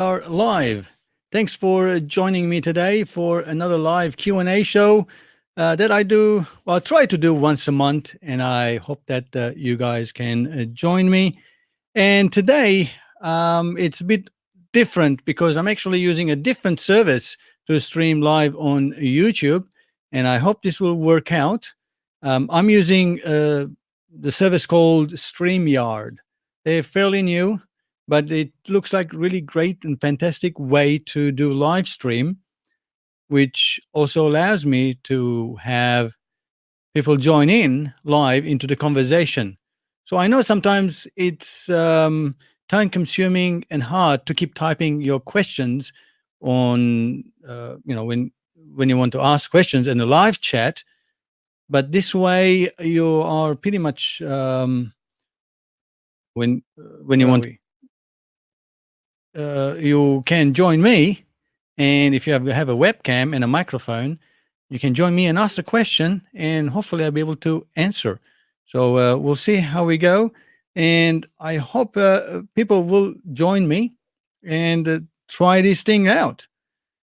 are live. Thanks for joining me today for another live Q&A show that I do, well, I try to do once a month, and I hope that you guys can join me. And today, it's a bit different because I'm actually using a different service to stream live on YouTube, and I hope this will work out. I'm using the service called StreamYard. They're fairly new, but it looks like really great and fantastic way to do live stream, which also allows me to have people join in live into the conversation. So I know sometimes it's time consuming and hard to keep typing your questions on, when you want to ask questions in a live chat. But this way, you are pretty much when you want, you can join me, and if you have a webcam and a microphone, you can join me and ask the question, and hopefully I'll be able to answer. So we'll see how we go, and I hope people will join me and try this thing out.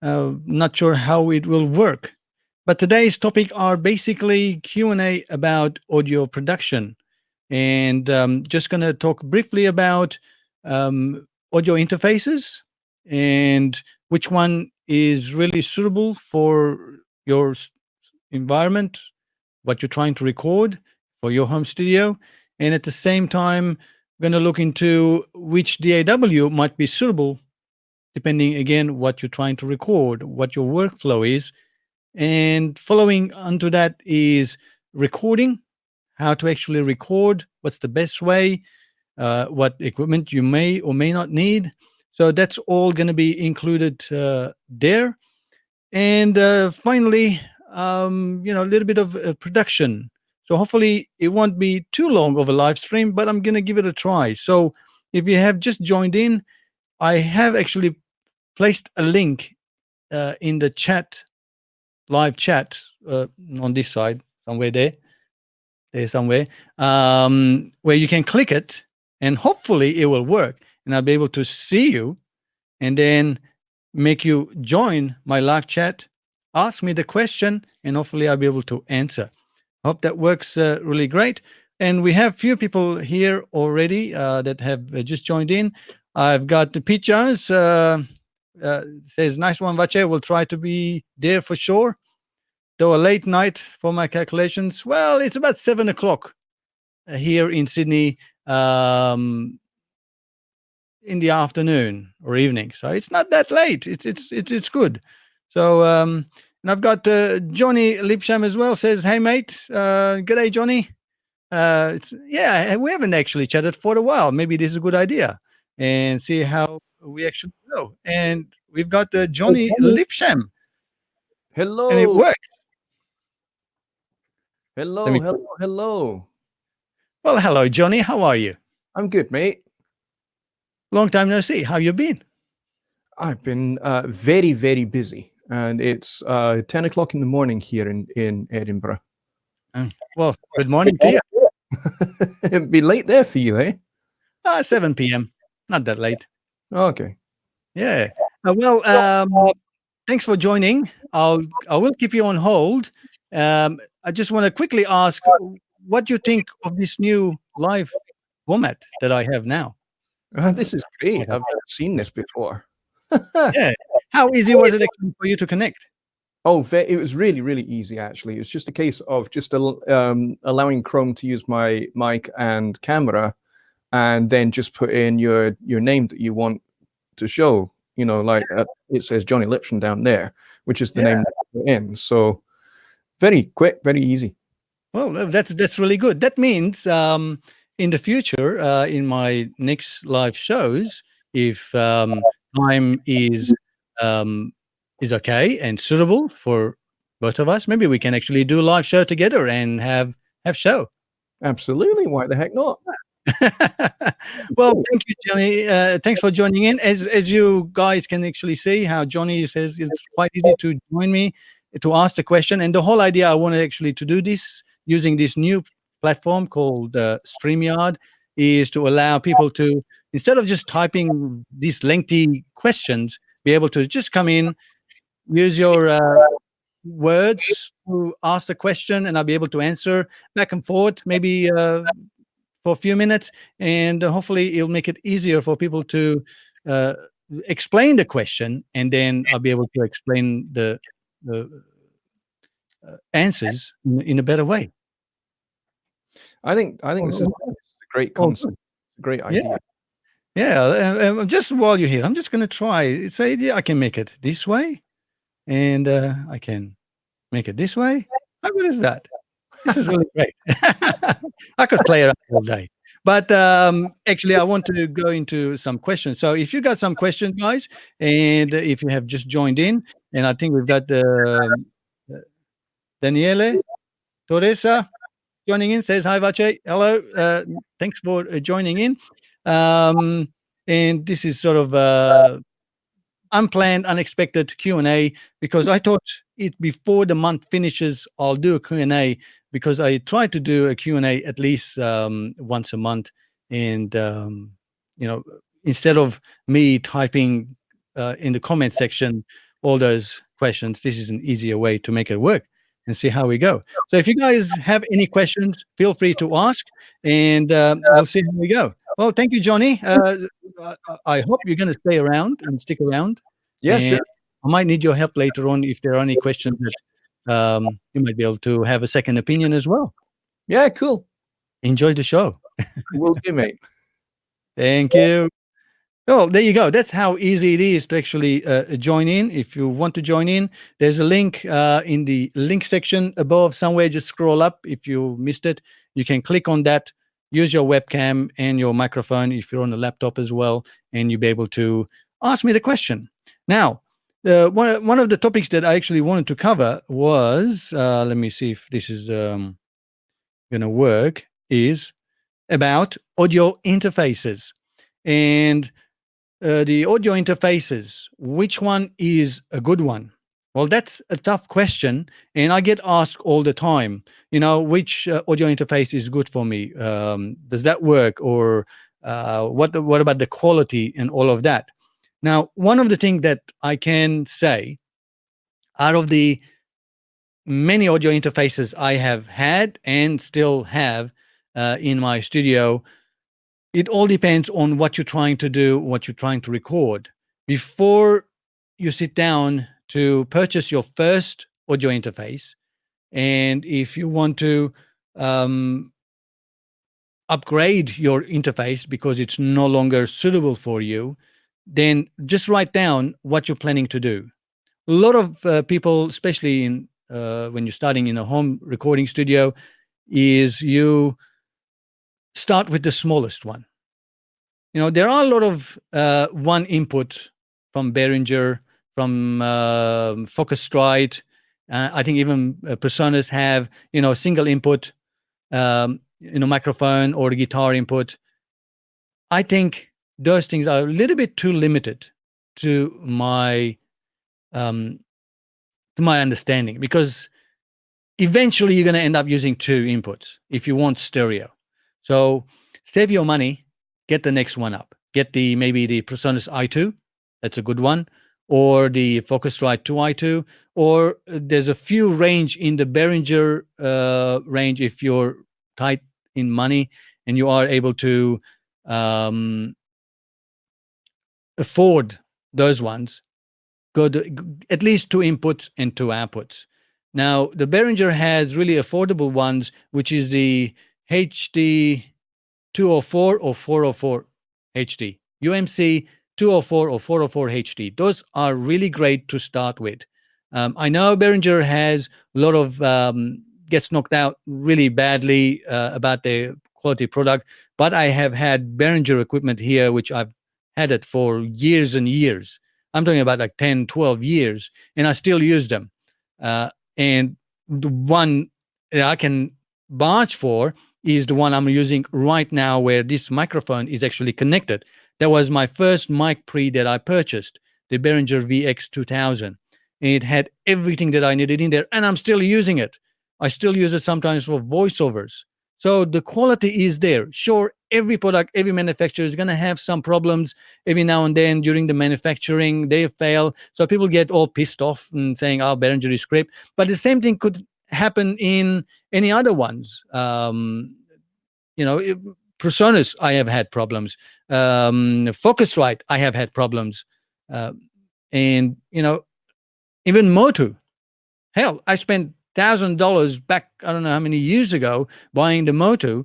Not sure how it will work, but today's topic are basically Q&A about audio production, and just going to talk briefly about audio interfaces and which one is really suitable for your environment, what you're trying to record for your home studio. And at the same time, going to look into which DAW might be suitable, depending again what you're trying to record, what your workflow is. And following onto that is recording, how to actually record, what's the best way, what equipment you may or may not need. So that's all going to be included there. And finally, a little bit of production. So hopefully it won't be too long of a live stream, but I'm going to give it a try. So if you have just joined in, I have actually placed a link in the chat, live chat, on this side, somewhere there somewhere, where you can click it, and hopefully it will work, and I'll be able to see you and then make you join my live chat, ask me the question, and hopefully I'll be able to answer. Hope that works really great. And we have few people here already that have just joined in. I've got the Pete Jones, says, nice one, Vache. We'll try to be there for sure. Though a late night for my calculations. Well, it's about 7 o'clock here in Sydney, in the afternoon or evening. So it's not that late. It's good. So and I've got Johnny Lipsham as well. Says, hey mate, g'day Johnny. We haven't actually chatted for a while. Maybe this is a good idea, and see how we actually go. And we've got Johnny Lipsham, Hello. and it works. Hello. Well, hello, Johnny. How are you? I'm good, mate. Long time no see. How you been? I've been very, very busy, and it's 10 o'clock in the morning here in Edinburgh. Well, good morning to you. It'd be late there for you, eh? 7 p.m. Not that late. Okay. Yeah. Thanks for joining. I will keep you on hold. I just want to quickly ask what you think of this new live format that I have now. This is great. I've never seen this before. Yeah. How easy was it actually for you to connect? Oh, it was really, really easy, actually. It's just a case of just allowing Chrome to use my mic and camera, and then just put in your name that you want to show. Like it says Johnny Lipsham down there, which is the name that I put in. So very quick, very easy. Well, that's really good. That means in the future, in my next live shows, if time is okay and suitable for both of us, maybe we can actually do a live show together and have show. Absolutely. Why the heck not? Well, thank you, Johnny. Thanks for joining in. As you guys can actually see, how Johnny says it's quite easy to join me to ask the question. And the whole idea, I wanted actually to do this using this new platform called StreamYard. is to allow people to, instead of just typing these lengthy questions, be able to just come in, use your words to ask the question, and I'll be able to answer back and forth, maybe for a few minutes, and hopefully it'll make it easier for people to uh, explain the question, and then I'll be able to explain the answers in a better way. I think this is a great Oh, concept, good. a great Yeah. idea. Yeah, just while you're here, I'm just going to try. Say, yeah, I can make it this way, and I can make it this way. How good is that? This is really great. I could play around all day. But actually, I want to go into some questions. So if you got some questions, guys, and if you have just joined in, and I think we've got uh, Daniele Torresa joining in, says, hi, Vache. Hello. Thanks for joining in. And this is sort of unplanned, unexpected Q&A, because I thought it before the month finishes, I'll do a Q&A, because I try to do a Q&A at least once a month. And, instead of me typing in the comment section all those questions, this is an easier way to make it work and see how we go. So if you guys have any questions, feel free to ask, and we'll see how we go. Well, thank you, Johnny. I hope you're going to stay around and stick around. Yeah, And sure. I might need your help later on if there are any questions that you might be able to have a second opinion as well. Yeah, cool. Enjoy the show. Will do, mate. Thank you. Oh, there you go. That's how easy it is to actually join in. If you want to join in, there's a link in the link section above somewhere. Just scroll up. If you missed it, you can click on that. Use your webcam and your microphone if you're on a laptop as well, and you'll be able to ask me the question. Now, one of the topics that I actually wanted to cover was, let me see if this is going to work, is about audio interfaces. And the audio interfaces, which one is a good one? Well, that's a tough question, and I get asked all the time. Which audio interface is good for me? Does that work, or what about the quality and all of that? Now, one of the things that I can say, out of the many audio interfaces I have had and still have in my studio, it all depends on what you're trying to do, what you're trying to record. Before you sit down to purchase your first audio interface, and if you want to upgrade your interface because it's no longer suitable for you, then just write down what you're planning to do. A lot of people, especially when you're starting in a home recording studio, is you start with the smallest one. There are a lot of one input from Behringer, from Focusrite. I think even Personas have, single input, microphone or guitar input. I think those things are a little bit too limited to my understanding, because eventually you're going to end up using two inputs if you want stereo. So save your money, get the next one up. Get maybe the Presonus i2, that's a good one, or the Focusrite 2i2, or there's a few range in the Behringer range if you're tight in money and you are able to afford those ones. Go at least two inputs and two outputs. Now, the Behringer has really affordable ones, which is the HD 204 or 404 HD, UMC 204 or 404 HD. Those are really great to start with. I know Behringer has a lot of gets knocked out really badly about their quality product, but I have had Behringer equipment here, which I've had it for years and years. I'm talking about like 10, 12 years, and I still use them. And the one that I can vouch for is the one I'm using right now, where this microphone is actually connected. That was my first mic pre that I purchased, the Behringer VX2000. And it had everything that I needed in there, and I'm still using it. I still use it sometimes for voiceovers. So the quality is there. Sure, every product, every manufacturer is going to have some problems every now and then during the manufacturing. They fail. So people get all pissed off and saying, oh, Behringer is crap. But the same thing could happen in any other ones. Presonus, I have had problems. Focusrite, I have had problems. And, even Motu. Hell, I spent $1,000 back, I don't know how many years ago, buying the Motu,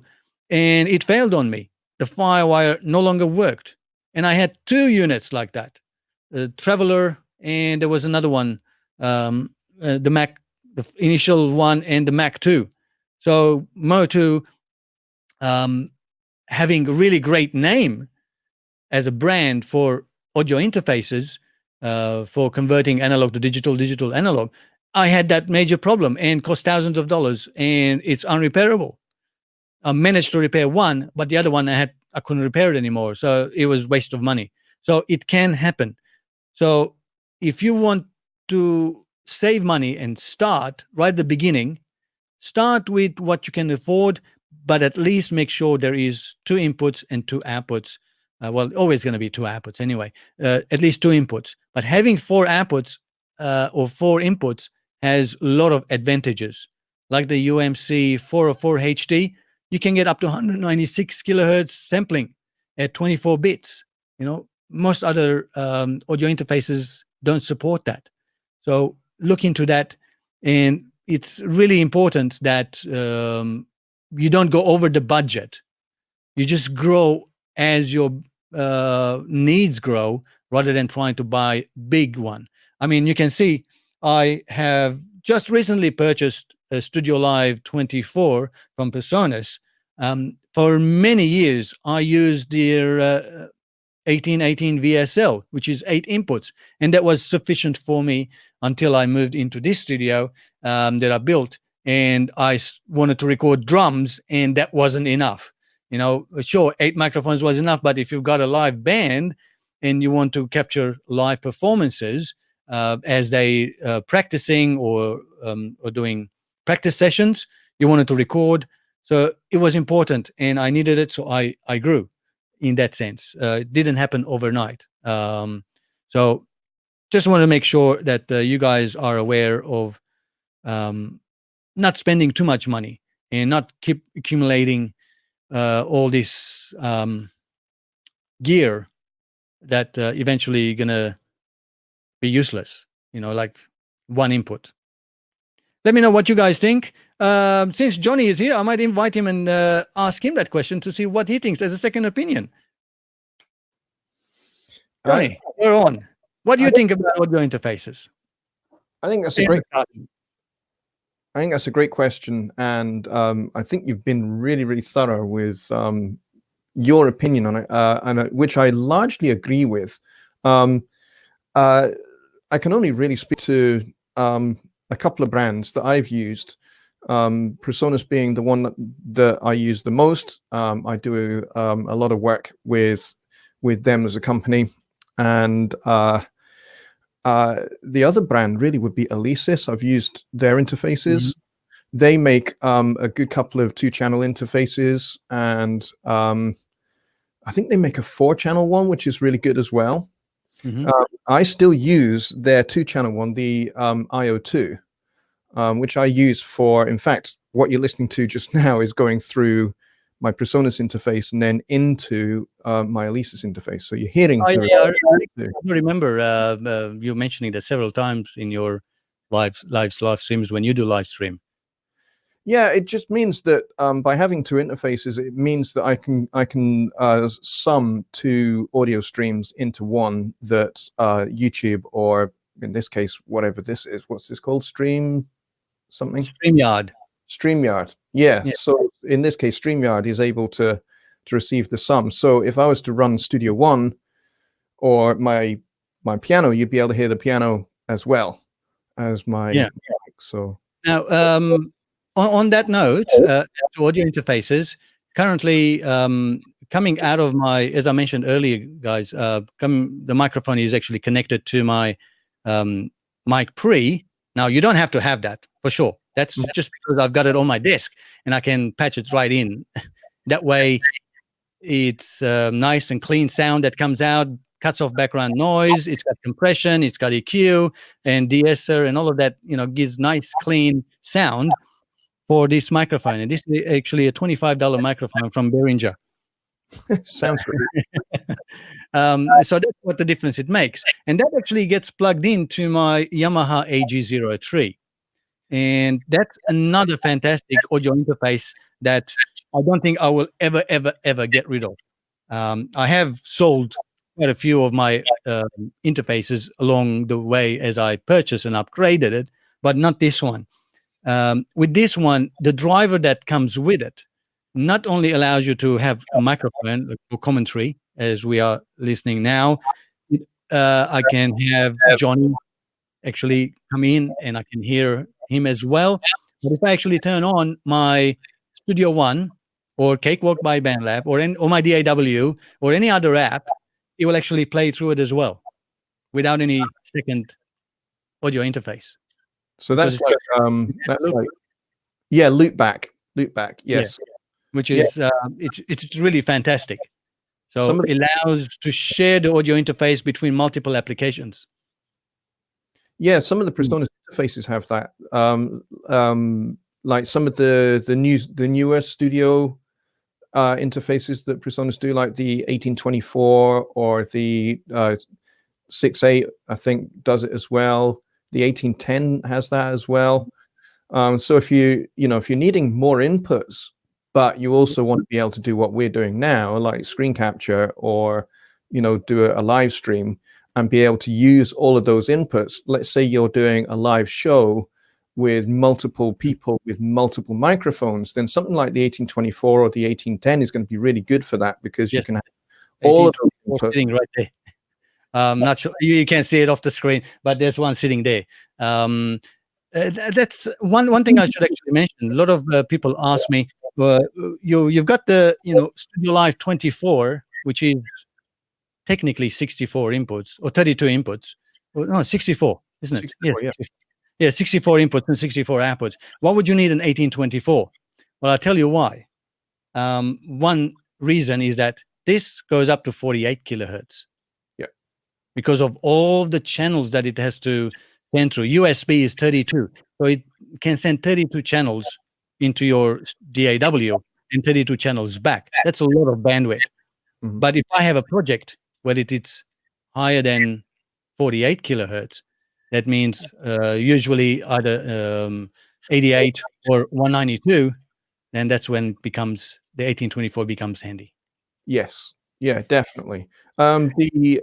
and it failed on me. The firewire no longer worked. And I had 2 units like that, the Traveler, and there was another one, the Mac, the initial one, and the Mac 2. So Motu, having a really great name as a brand for audio interfaces, for converting analog to digital, digital analog, I had that major problem and cost thousands of dollars, and it's unrepairable. I managed to repair one, but the other one I couldn't repair it anymore. So it was waste of money. So it can happen. So if you want to save money and start right at the beginning, start with what you can afford, but at least make sure there is 2 inputs and 2 outputs. Well, always going to be 2 outputs anyway, at least 2 inputs. But having 4 outputs or 4 inputs has a lot of advantages. Like the UMC 404 HD, you can get up to 196 kilohertz sampling at 24 bits. Most other audio interfaces don't support that. So look into that. And it's really important that you don't go over the budget. You just grow as your needs grow, rather than trying to buy big one. I mean, you can see I have just recently purchased a Studio Live 24 from Presonus. For many years, I used their 1818 VSL, which is 8 inputs, and that was sufficient for me until I moved into this studio that I built, and I wanted to record drums, and that wasn't enough. Sure, 8 microphones was enough, but if you've got a live band and you want to capture live performances as they practicing or doing practice sessions, you wanted to record. So it was important, and I needed it, so I grew in that sense. It didn't happen overnight. So just want to make sure that you guys are aware of not spending too much money and not keep accumulating all this gear that eventually gonna be useless, like one input. Let me know what you guys think. Since Johnny is here, I might invite him and ask him that question to see what he thinks as a second opinion. Johnny, you're on. What do you think about audio interfaces? I think that's a great question, and I think you've been really, really thorough with your opinion on it, and which I largely agree with. I can only really speak to a couple of brands that I've used. Presonus being the one that I use the most. I do a lot of work with them as a company, and the other brand really would be Alesis. I've used their interfaces. Mm-hmm. They make a good couple of 2-channel interfaces, and I think they make a 4-channel one, which is really good as well. Mm-hmm. I still use their 2-channel one, the IO2, which I use for, in fact, what you're listening to just now is going through my Presonus interface and then into my Alesis interface. So you're hearing. I remember you mentioning that several times in your live streams when you do live stream. Yeah, it just means that by having 2 interfaces, it means that I can sum 2 audio streams into one that YouTube, or in this case, whatever this is, what's this called? StreamYard. Yeah. So in this case, StreamYard is able to receive the sum. So if I was to run Studio One or my piano, you'd be able to hear the piano as well as my mic. So now, on that note, audio interfaces currently coming out of my, as I mentioned earlier, guys, the microphone is actually connected to my mic pre. Now, you don't have to have that for sure. That's just because I've got it on my desk and I can patch it right in. That way, It's nice and clean sound that comes out, cuts off background noise. It's got compression, it's got EQ and de-esser and all of that. Gives nice clean sound for this microphone. And this is actually a $25 microphone from Behringer. Sounds great. So that's what the difference it makes. And that actually gets plugged into my Yamaha AG03. And that's another fantastic audio interface that I don't think I will ever get rid of. I have sold quite a few of my interfaces along the way as I purchased and upgraded it, but not this one. With this one, the driver that comes with it not only allows you to have a microphone for commentary, as we are listening now, I can have Johnny actually come in and I can hear him as well. But if I actually turn on my Studio One or Cakewalk by BandLab or my DAW or any other app, it will actually play through it as well without any second audio interface. So that's like loop back, yes. Yeah. Which is it's really fantastic. So it allows to share the audio interface between multiple applications. Yeah, some of the PreSonus interfaces have that. Like some of the newer studio interfaces that PreSonus do, like the 1824 or the 6.8, I think does it as well. The 1810 has that as well. So if you're needing more inputs, but you also want to be able to do what we're doing now, like screen capture or do a live stream and be able to use all of those inputs. Let's say you're doing a live show with multiple people with multiple microphones, then something like the 1824 or the 1810 is going to be really good for that, because you can have all of those inputs sitting right there. Not sure you can't see it off the screen, but there's one sitting there. That's one thing I should actually mention. A lot of people ask me, you've got the Studio Live 24, which is technically 64 inputs or 32 inputs. Well, no, 64, isn't it? 64, yeah, 64 inputs and 64 outputs. Why would you need an 1824? Well, I'll tell you why. One reason is that this goes up to 48 kilohertz. Yeah. Because of all the channels that it has to send through. USB is 32. So it can send 32 channels into your DAW and 32 channels back. That's a lot of bandwidth. Mm-hmm. But if I have a project where it's higher than 48 kilohertz, that means usually either 88 or 192, then that's when it becomes the 1824 becomes handy. Yes, yeah, definitely. The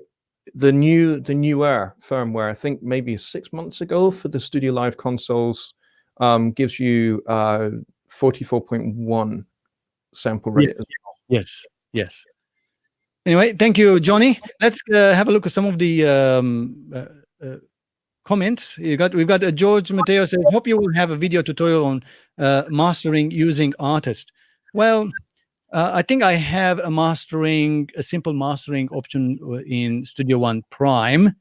newer firmware, I think maybe 6 months ago for the Studio Live consoles, gives you 44.1 sample rate as well. Yes. Anyway, thank you, Johnny. Let's have a look at some of the comments. We've got George Mateo says, hope you will have a video tutorial on mastering using Artist. Well, I think I have a simple mastering option in Studio One Prime,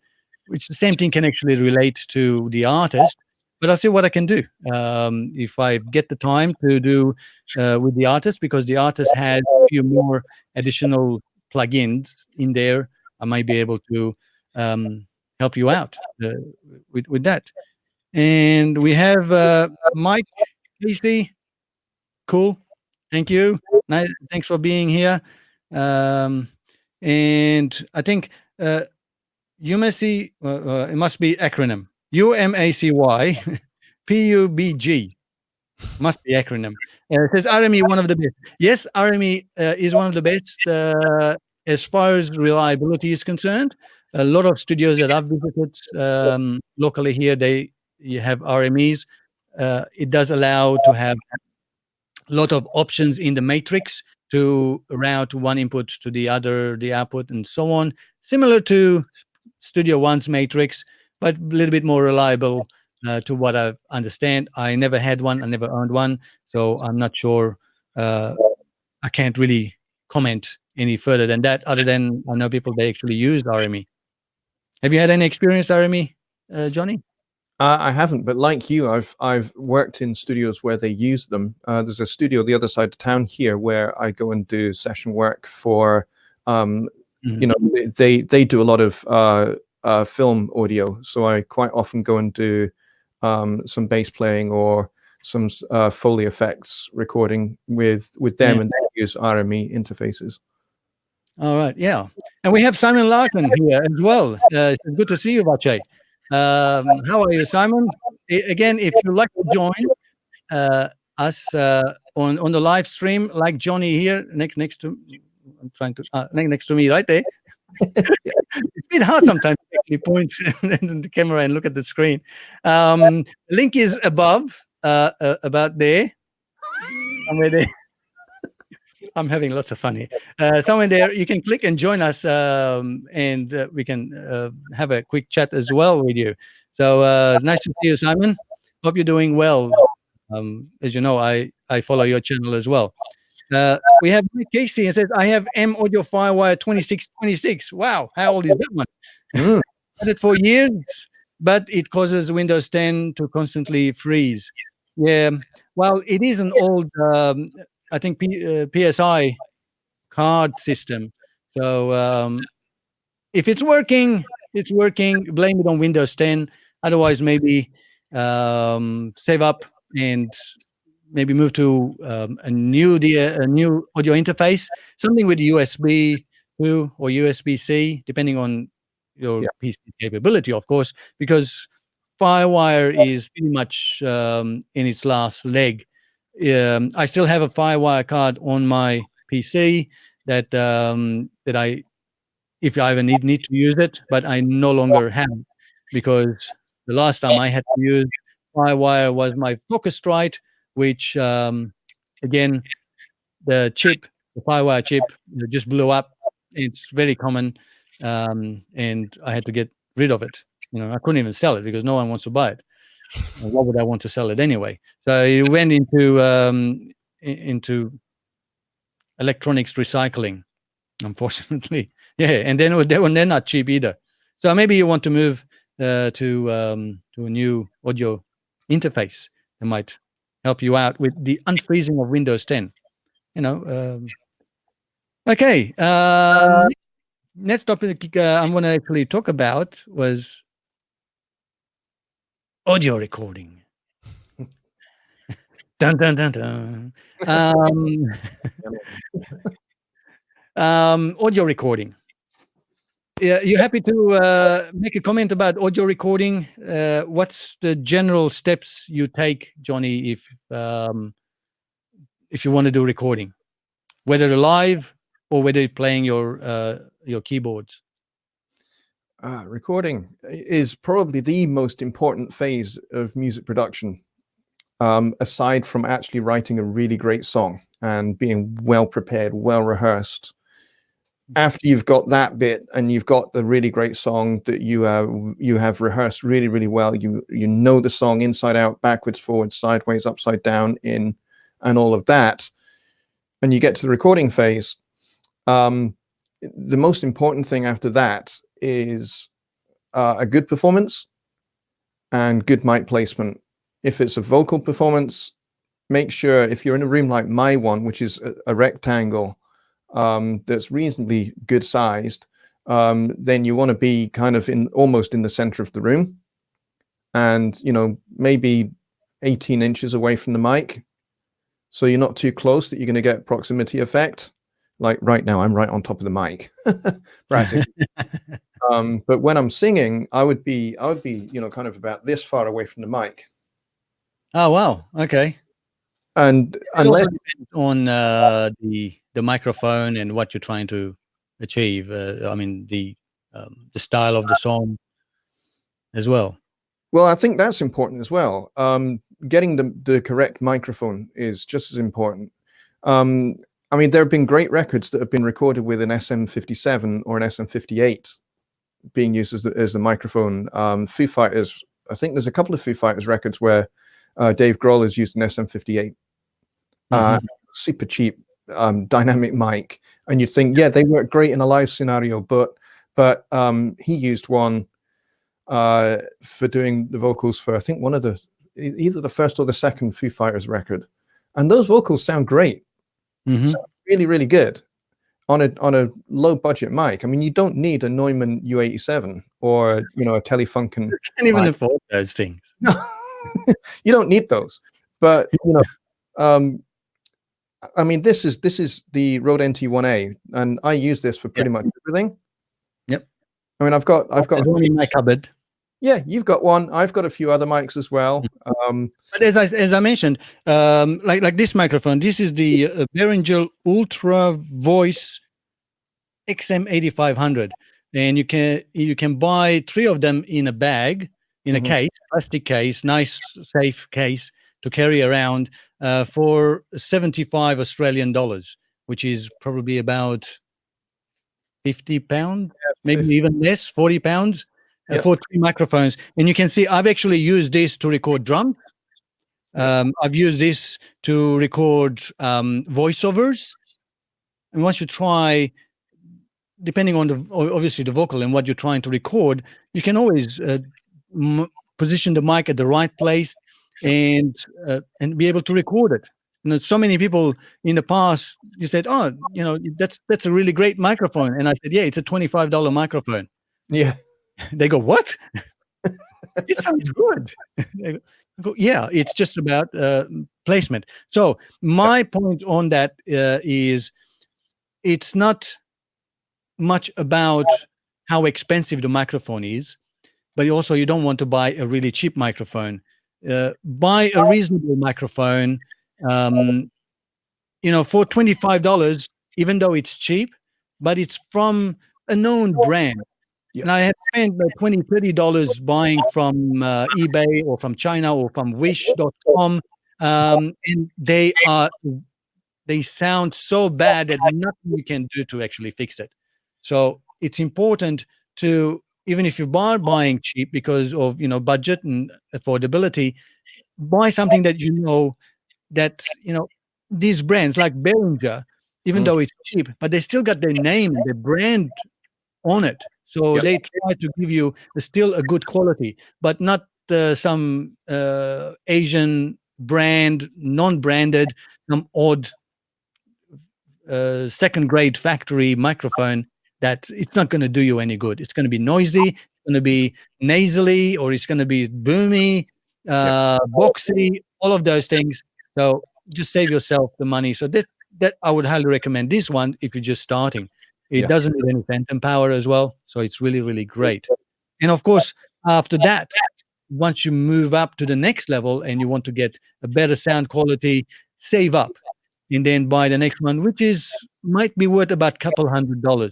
which the same thing can actually relate to the Artist, but I'll see what I can do. If I get the time to do with the Artist, because the Artist has a few more additional plugins in there, I might be able to help you out with that. And we have Mike Casey. Cool. Thank you. Nice. Thanks for being here. And I think UMACY, it must be acronym. UMACY PUBG must be acronym. It says RME, one of the best. Yes, RME is one of the best as far as reliability is concerned. A lot of studios that I've visited locally here, you have RMEs. It does allow to have a lot of options in the matrix to route one input to the other, the output, and so on. Similar to Studio One's matrix, but a little bit more reliable to what I understand. I never had one. I never owned one. So I'm not sure. I can't really comment any further than that, other than I know people, they actually used RME. Have you had any experience RME, Johnny? I haven't, but like you, I've worked in studios where they use them. There's a studio the other side of town here where I go and do session work for. You know, they do a lot of film audio, so I quite often go and do some bass playing or some Foley effects recording with them, Yeah. and they use RME interfaces. All right. Yeah. And we have Simon Larkin here as well. It's good to see you, Vache. How are you, Simon? Again, if you'd like to join us on the live stream, like Johnny here next to, I'm trying to next to me right there. It's a bit hard sometimes to actually point to the camera and look at the screen. Link is above, about there, somewhere there. I'm having lots of fun here. Somewhere there, you can click and join us, and we can have a quick chat as well with you. So nice to see you, Simon. Hope you're doing well. As you know, I follow your channel as well. We have Mike Casey and says, I have M Audio Firewire 2626. Wow, how old is that one? Had it for years, but it causes Windows 10 to constantly freeze. Yeah, well, it is an old, I think, PSI card system. So if it's working, it's working. Blame it on Windows 10. Otherwise, maybe save up and maybe move to a new audio interface, something with USB 2 or USB-C, depending on your PC capability, of course, because Firewire is pretty much in its last leg. I still have a Firewire card on my PC that I, if I ever need to use it, but I no longer have, because the last time I had to use Firewire was my Focusrite, which again, the Firewire chip just blew up. It's very common, and I had to get rid of it. You know, I couldn't even sell it because no one wants to buy it. Why would I want to sell it anyway? So it went into electronics recycling, unfortunately. Yeah, and then they're not cheap either. So maybe you want to move to a new audio interface that might help you out with the unfreezing of Windows 10. You know. Okay. Next topic I'm going to actually talk about was audio recording. Dun dun dun dun. Audio recording. You happy to make a comment about audio recording? What's the general steps you take, Johnny, if you want to do recording, whether live or whether you're playing your keyboards? Recording is probably the most important phase of music production, aside from actually writing a really great song and being well prepared, well rehearsed. After you've got that bit and you've got the really great song that you have rehearsed really, really well, you know the song inside out, backwards, forwards, sideways, upside down, in, and all of that, and you get to the recording phase, the most important thing after that is a good performance and good mic placement. If it's a vocal performance, make sure, if you're in a room like my one, which is a rectangle, that's reasonably good sized, then you want to be kind of almost in the center of the room, and maybe 18 inches away from the mic, so you're not too close that you're going to get proximity effect. Like right now, I'm right on top of the mic, practically. But when I'm singing, I would be kind of about this far away from the mic. Oh wow, okay. And it also depends on the microphone and what you're trying to achieve. I mean, the style of the song as well. Well, I think that's important as well. Getting the correct microphone is just as important. I mean, there have been great records that have been recorded with an SM57 or an SM58 being used as the microphone. Foo Fighters, I think there's a couple of Foo Fighters records where Dave Grohl has used an SM58. Super cheap dynamic mic, and you'd think, yeah, they work great in a live scenario, but he used one for doing the vocals for, I think, one of the either the first or the second Foo Fighters record, and those vocals sound great. Mhm. Sound really, really good on a low budget mic. I mean, you don't need a Neumann U87 or a Telefunken. Can't even mic. afford those things. No, you don't need those. But I mean, this is the Rode NT1A, and I use this for pretty much everything. Yep. I mean, I've got There's one in my cupboard. Yeah, you've got one. I've got a few other mics as well. But as I mentioned, like this microphone, this is the Behringer Ultra Voice XM8500, and you can buy 3 of them in a bag, in a case, plastic case, nice safe case to carry around for 75 Australian dollars, which is probably about 50 pounds, maybe 50. even less, 40 pounds for 3 microphones. And you can see I've actually used this to record drums. I've used this to record voiceovers. And once you try, depending on obviously the vocal and what you're trying to record, you can always position the mic at the right place and be able to record it. So many people in the past, you said, "Oh, that's a really great microphone," and I said, "Yeah, it's a $25 microphone." Yeah. They go, "What?" It sounds good. I go, "Yeah, it's just about placement." So my point on that is, it's not much about how expensive the microphone is, but also you don't want to buy a really cheap microphone. Buy a reasonable microphone. For $25, even though it's cheap, but it's from a known brand. And I have spent $20, $30 buying from eBay or from China or from wish.com. And they sound so bad that nothing you can do to actually fix it. So it's important to, even if you are buying cheap because of budget and affordability, buy something that that these brands like Behringer, even though it's cheap, but they still got their name and their brand on it. So they try to give you still a good quality, but not some Asian brand, non-branded, some odd second grade factory microphone that it's not going to do you any good. It's going to be noisy, it's going to be nasally, or it's going to be boomy, boxy, all of those things. So just save yourself the money. So that I would highly recommend this one if you're just starting. It doesn't need any phantom power as well, so it's really, really great. And of course, after that, once you move up to the next level and you want to get a better sound quality, save up and then buy the next one, which might be worth about a couple $100,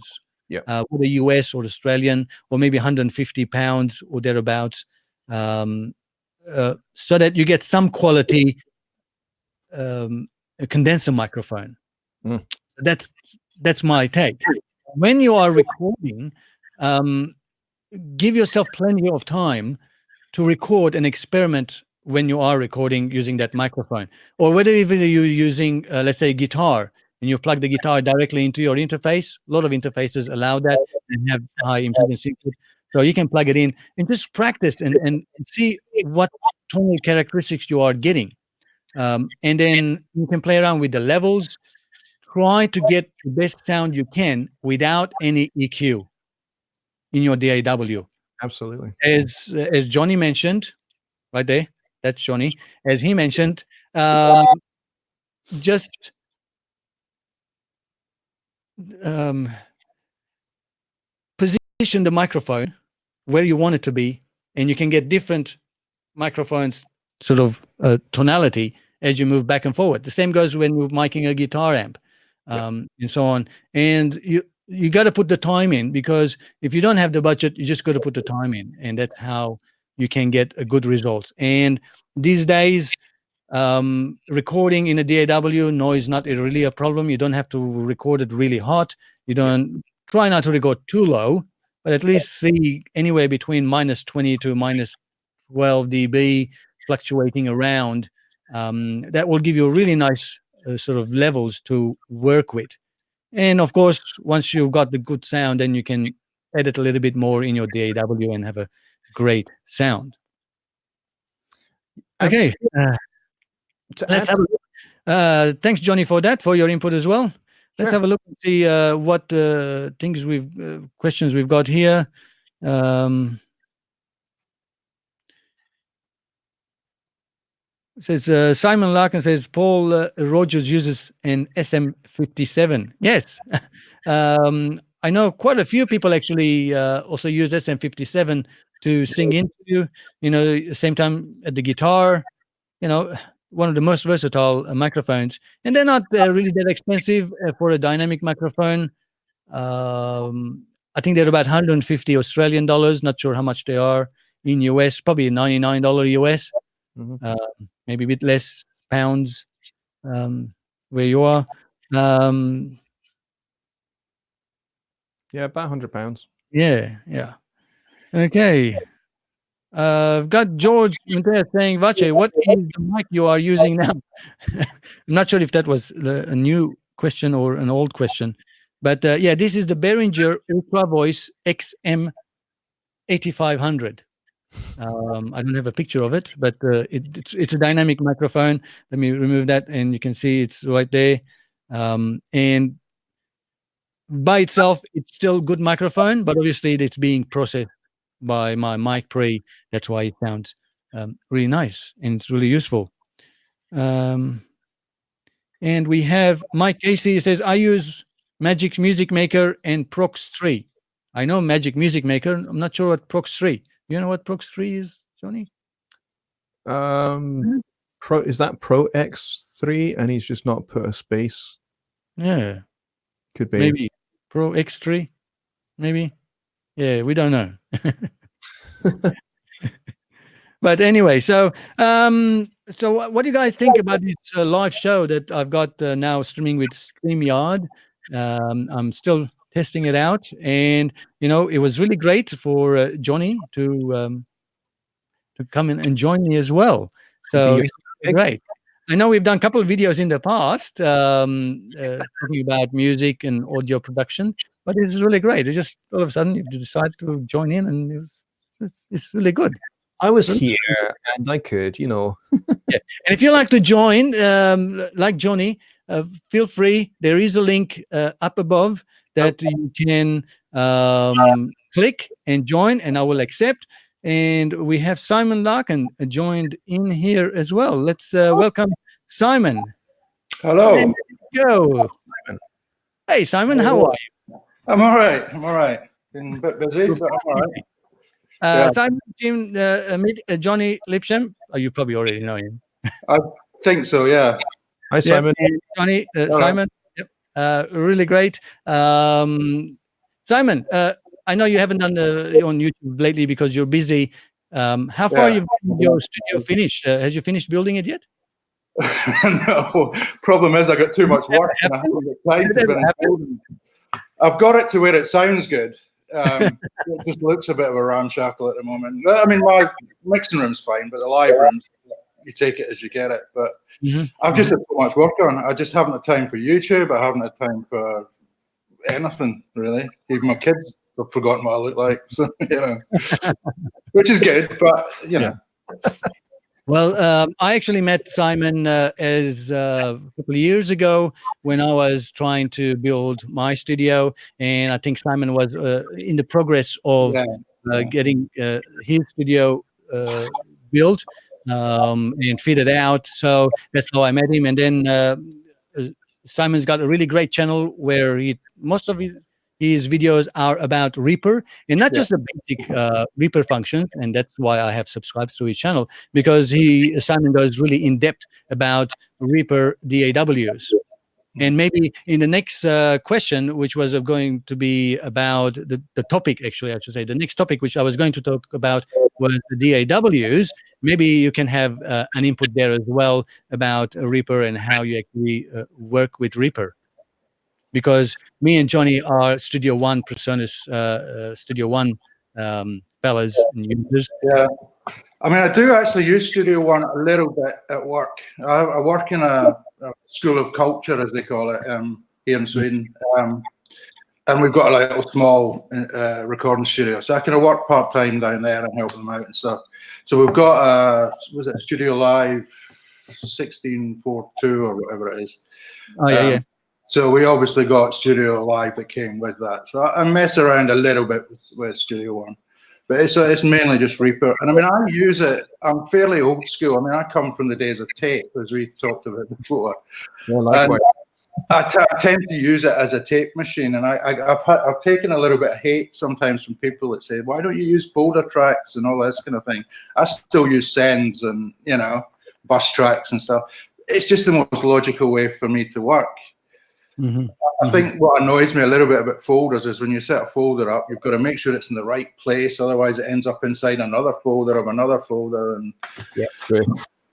whether US or Australian, or maybe 150 pounds or thereabouts, so that you get some quality a condenser microphone. That's my take. When you are recording, give yourself plenty of time to record and experiment when you are recording using that microphone, or whether even you're using, let's say, guitar, and you plug the guitar directly into your interface. A lot of interfaces allow that and have high impedance input, so you can plug it in and just practice and see what tonal characteristics you are getting, and then you can play around with the levels. Try to get the best sound you can without any EQ in your DAW. Absolutely. As Johnny mentioned, right there, that's Johnny. As he mentioned, just position the microphone where you want it to be, and you can get different microphones sort of tonality as you move back and forward. The same goes when you're miking a guitar amp, and so on. And you got to put the time in, because if you don't have the budget, you just got to put the time in, and that's how you can get a good results. And these days, recording in a DAW, noise not really a problem. You don't have to record it really hot. You don't try not to record too low, but at least see anywhere between -20 to -12 dB fluctuating around. That will give you really nice sort of levels to work with. And of course, once you've got the good sound, then you can edit a little bit more in your DAW and have a great sound. Okay, let's have a look. Thanks, Johnny, for that, for your input as well. Let's have a look and see what questions we've got here. It says Simon Larkin says Paul Rogers uses an SM57. Yes, I know quite a few people actually also use SM57 to sing into. Same time at the guitar. One of the most versatile microphones, and they're not really that expensive for a dynamic microphone. I think they're about 150 Australian dollars. Not sure how much they are in US. Probably $99 US. Maybe a bit less pounds where you are. Yeah, about £100. Yeah. Okay. I've got George there saying, Vache, what is the mic you are using now? I'm not sure if that was a new question or an old question. But yeah, this is the Behringer Ultra Voice XM8500. I don't have a picture of it, but it's a dynamic microphone. Let me remove that, and you can see it's right there. And by itself, it's still a good microphone, but obviously it's being processed by my mic pre. That's why it sounds really nice, and it's really useful. And we have Mike Casey says, I use Magic Music Maker and Prox 3. I know Magic Music Maker. I'm not sure what Prox 3. You know what Prox 3 is, Johnny? Is that Pro X3 and he's just not put a space? Yeah. Could be. Maybe Pro X3. Maybe. Yeah, we don't know. But anyway, so what do you guys think about this live show that I've got now streaming with StreamYard? I'm still testing it out, and it was really great for Johnny to come in and join me as well. So it's great. I know we've done a couple of videos in the past talking about music and audio production, but this is really great. It just all of a sudden you decide to join in, and it's really good. I was here and I could, Yeah. And if you like to join, like Johnny, feel free. There is a link up above that you can click and join, and I will accept. And we have Simon Larkin joined in here as well. Let's welcome Simon. Hello. There you go. Hey, Simon, how are you? I'm all right. Been a bit busy, but I'm all right. Simon, meet Johnny Lipsham. Oh, you probably already know him. I think so, yeah. Hi, Simon. Johnny, Simon. Yep. Really great. Simon, I know you haven't done on YouTube lately because you're busy. How far you've your studio finished? Has you finished building it yet? No. Problem is I got too much work and I haven't got time to finish building. I've got it to where it sounds good. It just looks a bit of a ramshackle at the moment. I mean, my mixing room's fine, but the live room's, you take it as you get it. But I've just had so much work on. I just haven't had time for YouTube. I haven't had time for anything, really. Even my kids have forgotten what I look like. So, which is good, but, Well, I actually met Simon as a couple of years ago when I was trying to build my studio, and I think Simon was in the progress of getting his studio built and fitted out. So that's how I met him. And then Simon's got a really great channel where most of his videos are about Reaper, and not just the basic Reaper functions, and that's why I have subscribed to his channel, because Simon goes really in depth about Reaper DAWs. And maybe in the next question, which was going to be about the topic, actually, I should say, the next topic, which I was going to talk about was the DAWs. Maybe you can have an input there as well about Reaper and how you actually work with Reaper. Because me and Johnny are Studio One personas, Studio One fellas and users. Yeah. I mean, I do actually use Studio One a little bit at work. I work in a school of culture, as they call it, here in Sweden. and we've got a little small recording studio, so I can work part-time down there and help them out and stuff. So we've got was it Studio Live 1642 or whatever it is. Oh yeah. So we obviously got Studio Live that came with that. So I mess around a little bit with Studio One, but it's mainly just Reaper. And I mean, I use it. I'm fairly old school. I mean, I come from the days of tape, as we talked about before. Yeah, likewise. I tend to use it as a tape machine, and I've taken a little bit of hate sometimes from people that say, "Why don't you use folder tracks and all this kind of thing?" I still use sends and bus tracks and stuff. It's just the most logical way for me to work. I think what annoys me a little bit about folders is when you set a folder up, you've got to make sure it's in the right place, otherwise it ends up inside another folder of another folder. And yeah, true.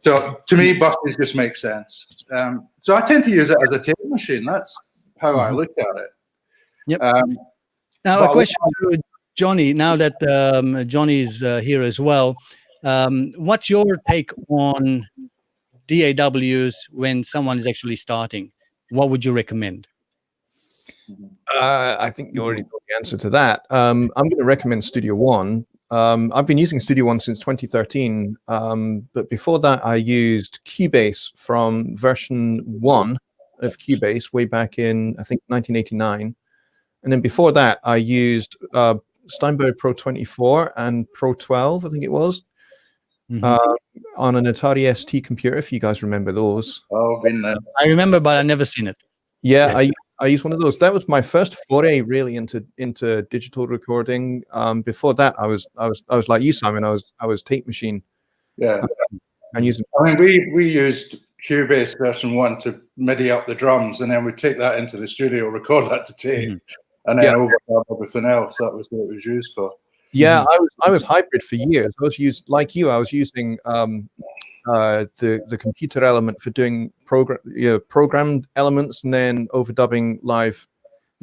So to me, buses just make sense. So I tend to use it as a tape machine. That's how I look at it. Yep. Now a question to Johnny. Now that Johnny's here as well, what's your take on DAWs when someone is actually starting? What would you recommend? I think you already know the answer to that. I'm going to recommend Studio One. I've been using Studio One since 2013, but before that I used Cubase from version 1 of Cubase way back in, I think, 1989. And then before that I used Steinberg Pro 24 and Pro 12, I think it was, on an Atari ST computer, if you guys remember those. Oh, been there. I remember, but I've never seen it. Yeah, I used one of those. That was my first foray really into digital recording. Before that, I was like you, Simon. I was tape machine. Yeah, and using. I mean, we used Cubase version 1 to MIDI up the drums, and then we take that into the studio, record that to tape, and then overdub everything else. That was what it was used for. Yeah, I was hybrid for years. I was using the computer element for doing programmed elements, and then overdubbing live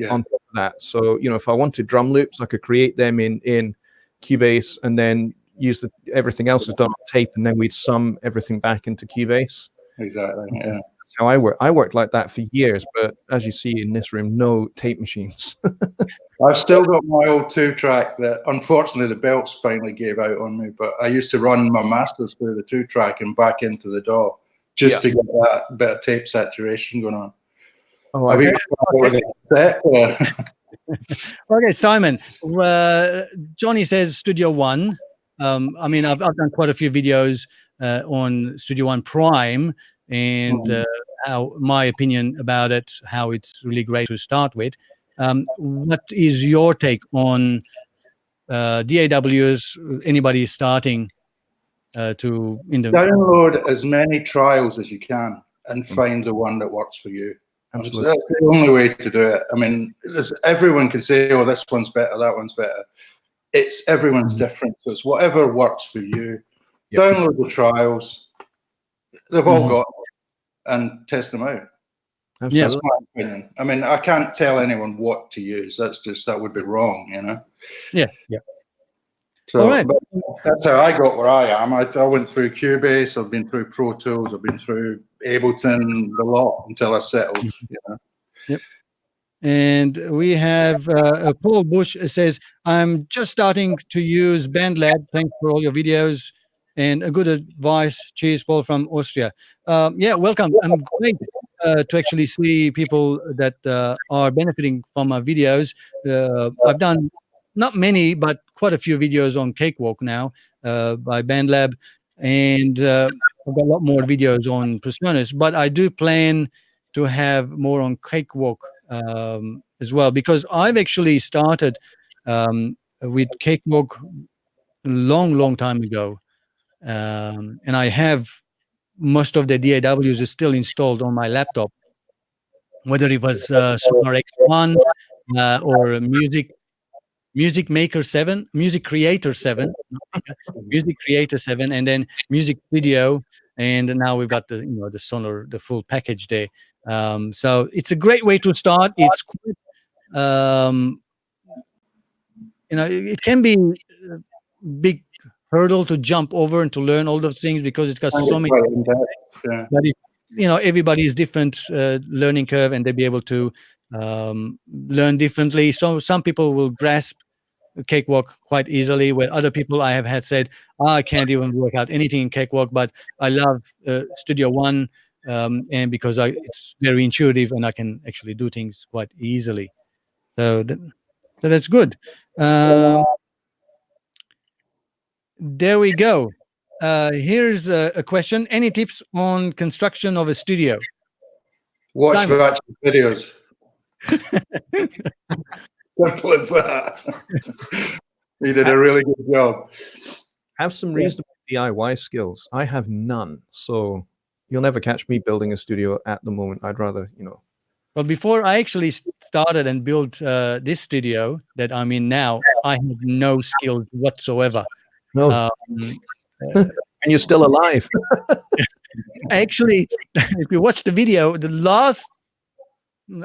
on top of that. So if I wanted drum loops, I could create them in Cubase, and then use everything else is done on tape, and then we'd sum everything back into Cubase. Exactly. Yeah. That's how I work. I worked like that for years, but as you see in this room, no tape machines. I've still got my old 2-track that unfortunately the belts finally gave out on me, but I used to run my masters through the 2-track and back into the DAW just to get that bit of tape saturation going on. Oh, Okay, Simon. Johnny says Studio One. I mean, I've done quite a few videos on Studio One Prime, and how my opinion about it, how it's really great to start with. What is your take on DAWs? Anybody starting download as many trials as you can and find the one that works for you. Absolutely. That's the only way to do it. I mean, everyone can say, "Oh, this one's better, that one's better." It's everyone's different, so it's whatever works for you. Download the trials; they've all got, and test them out. Absolutely. That's my opinion. I mean, I can't tell anyone what to use. That would be wrong, Yeah. So all right. That's how I got where I am. I went through Cubase. I've been through Pro Tools. I've been through Ableton, the lot, until I settled. Yep. And we have Paul Bush says, "I'm just starting to use BandLab. Thanks for all your videos and a good advice. Cheers, Paul from Austria." Yeah, welcome. I'm great to actually see people that are benefiting from our videos. I've done not many, but quite a few videos on Cakewalk now by BandLab, and I've got a lot more videos on Personas. But I do plan to have more on Cakewalk as well, because I've actually started with Cakewalk a long time ago, and I have most of the DAWs is still installed on my laptop, whether it was Sonar X1 or Music Maker 7, Music Creator 7, Music Creator 7, and then Music Video, and now we've got the the Sonar, the full package there. So it's a great way to start. It's quite, it can be a big hurdle to jump over and to learn all those things because it's got so many. everybody is different learning curve, and they'll be able to learn differently. So some people will grasp Cakewalk quite easily, where other people I have had said, I can't even work out anything in Cakewalk, but I love Studio One, and because it's very intuitive and I can actually do things quite easily. So that's good. There we go. Here's a question. Any tips on construction of a studio? Watch Simon. virtual videos. Simple as that. He did a really good job. Have some reasonable DIY skills. I have none, so you'll never catch me building a studio at the moment. I'd rather, Well, before I actually started and built this studio that I'm in now, I had no skills whatsoever. No. And you're still alive. Actually, if you watch the video,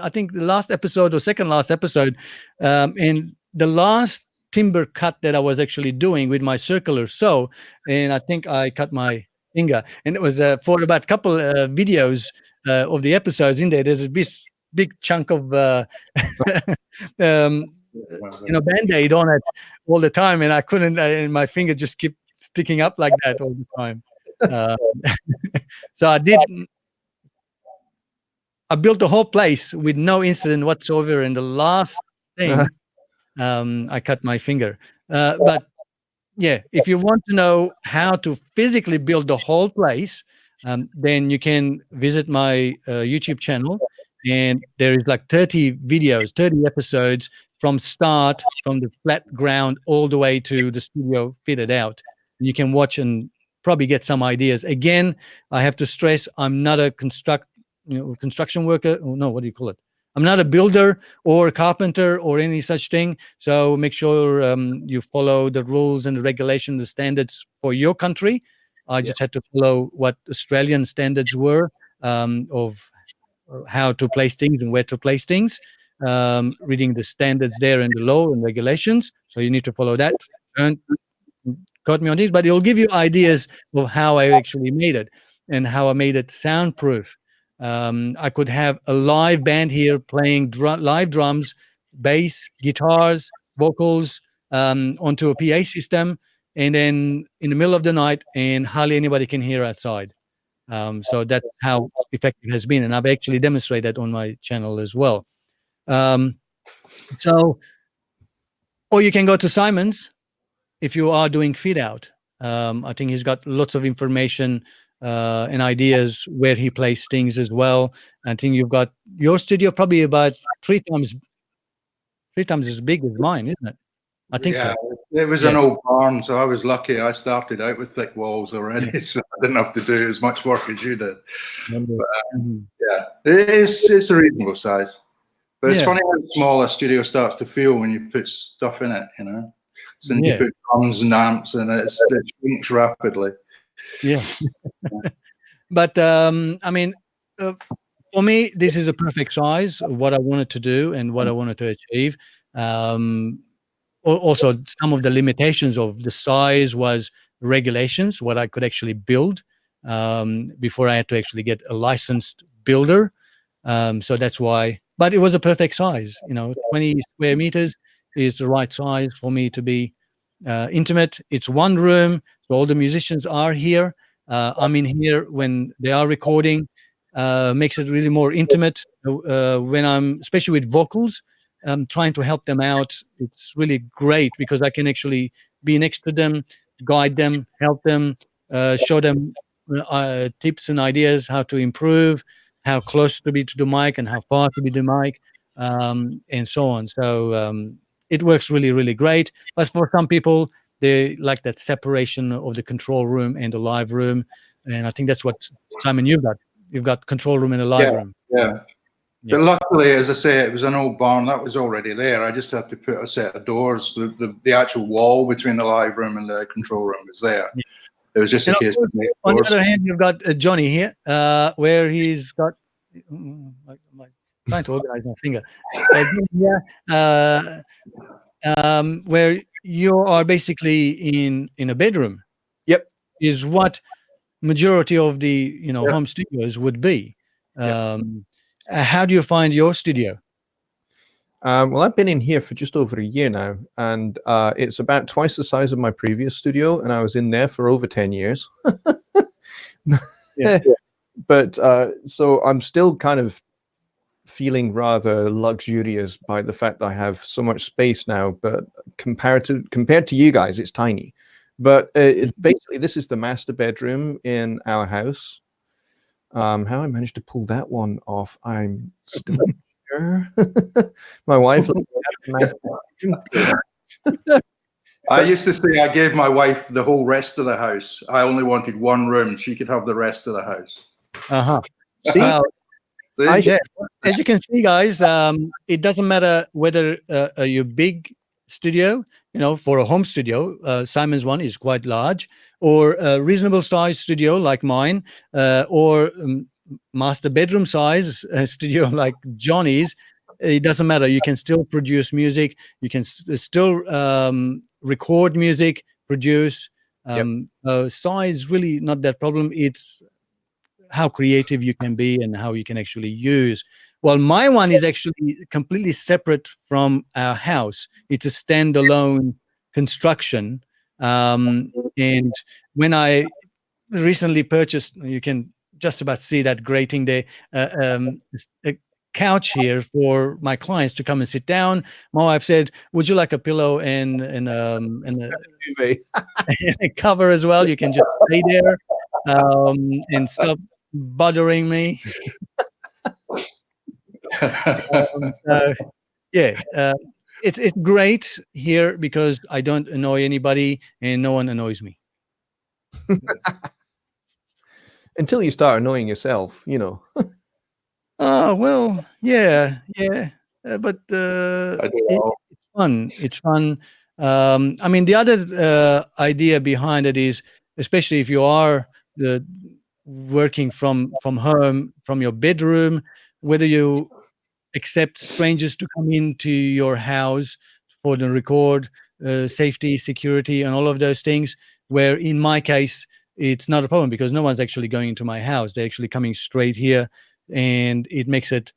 I think the last episode or second last episode, and the last timber cut that I was actually doing with my circular saw, and I think I cut my finger, and it was for about a couple videos of the episodes in there. There's this big chunk of Band-Aid on it all the time, and I couldn't, and my finger just kept sticking up like that all the time. So I built the whole place with no incident whatsoever, and the last thing, I cut my finger. But yeah, if you want to know how to physically build the whole place, then you can visit my YouTube channel, and there is like 30 videos, 30 episodes from the flat ground all the way to the studio fitted out. You can watch and probably get some ideas. Again, I have to stress, I'm not a construction worker. Oh, no, what do you call it? I'm not a builder or a carpenter or any such thing. So make sure you follow the rules and the regulations, the standards for your country. I just had to follow what Australian standards were of how to place things and where to place things, reading the standards there and the law and regulations. So you need to follow that. Don't quote me on this, but it will give you ideas of how I actually made it and how I made it soundproof. I could have a live band here playing live drums, bass, guitars, vocals onto a PA system, and then in the middle of the night, and hardly anybody can hear outside. So that's how effective it has been, and I've actually demonstrated that on my channel as well. Or you can go to Simon's if you are doing fit out. I think he's got lots of information and ideas where he plays things as well. I think you've got your studio probably about three times as big as mine, isn't it? I think so. It was an old barn, so I was lucky. I started out with thick walls already, so I didn't have to do as much work as you did. But, it's a reasonable size. But it's funny how small a studio starts to feel when you put stuff in it, So you put drums and amps, and it shrinks rapidly. Yeah. But I mean, for me, this is a perfect size of what I wanted to do and what I wanted to achieve. Also, some of the limitations of the size was regulations, what I could actually build before I had to actually get a licensed builder. So that's why, but it was a perfect size. 20 square meters is the right size for me to be intimate. It's one room, so all the musicians are here. I'm in here when they are recording. Makes it really more intimate. When I'm, especially with vocals, trying to help them out, it's really great because I can actually be next to them, guide them, help them, show them tips and ideas how to improve, how close to be to the mic and how far to be the mic, and so on. So it works really, really great. But for some people, they like that separation of the control room and the live room. And I think that's what, Simon, you've got. You've got control room and a live room. Yeah. But luckily, as I say, it was an old barn that was already there. I just had to put a set of doors. The actual wall between the live room and the control room was there. Yeah. It was just a case of on the other hand, you've got Johnny here, where he's got. I'm trying to organize my finger. Where you are basically in a bedroom. Yep. Is what majority of the home studios would be. How do you find your studio? Well, I've been in here for just over a year now, and it's about twice the size of my previous studio, and I was in there for over 10 years. But so I'm still kind of feeling rather luxurious by the fact that I have so much space now, but compared to you guys, it's tiny. But basically, this is the master bedroom in our house. How I managed to pull that one off, I'm still not sure. My wife. I used to say I gave my wife the whole rest of the house. I only wanted one room. She could have the rest of the house. See? Well, See? as you can see, guys, it doesn't matter whether you're big studio, for a home studio, Simon's one is quite large, or a reasonable size studio like mine, or master bedroom size studio like Johnny's. It doesn't matter. You can still produce music. You can still record music, produce. Size really not that problem. It's how creative you can be and how you can actually use. Well, my one is actually completely separate from our house. It's a standalone construction. And when I recently purchased, you can just about see that grating there, a couch here for my clients to come and sit down. My wife said, "Would you like a pillow and a cover as well? You can just stay there and stop bothering me." It's great here because I don't annoy anybody and no one annoys me. Until you start annoying yourself, Oh, well, yeah, but it's fun. It's fun. I mean, the other idea behind it is, especially if you are working from home, from your bedroom, whether you accept strangers to come into your house for the record, safety, security, and all of those things, where in my case, it's not a problem because no one's actually going into my house. They're actually coming straight here, and it makes it,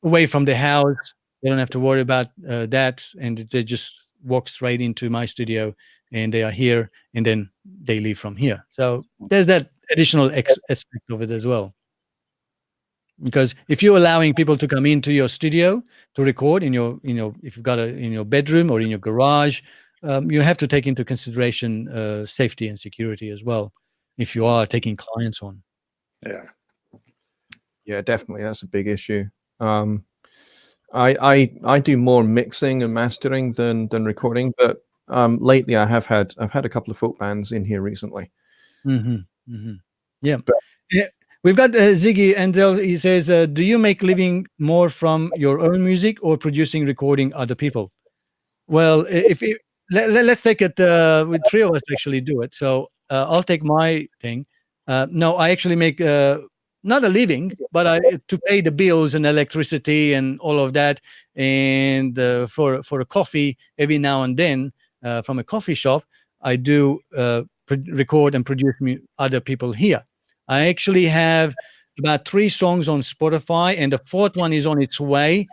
away from the house. They don't have to worry about that, and they just walk straight into my studio, and they are here, and then they leave from here. So there's that additional aspect of it as well. Because if you're allowing people to come into your studio to record in your, if you've got in your bedroom or in your garage, you have to take into consideration safety and security as well, if you are taking clients on. Yeah, definitely, that's a big issue. I do more mixing and mastering than recording, but lately I've had a couple of folk bands in here recently. Yeah. We've got Ziggy Andel. He says, do you make living more from your own music or producing, recording other people? Well, let's take it with three of us actually do it. So I'll take my thing. No, I actually make not a living, but to pay the bills and electricity and all of that, and for a coffee every now and then from a coffee shop, I do record and produce other people here. I actually have about 3 songs on Spotify, and the 4th one is on its way.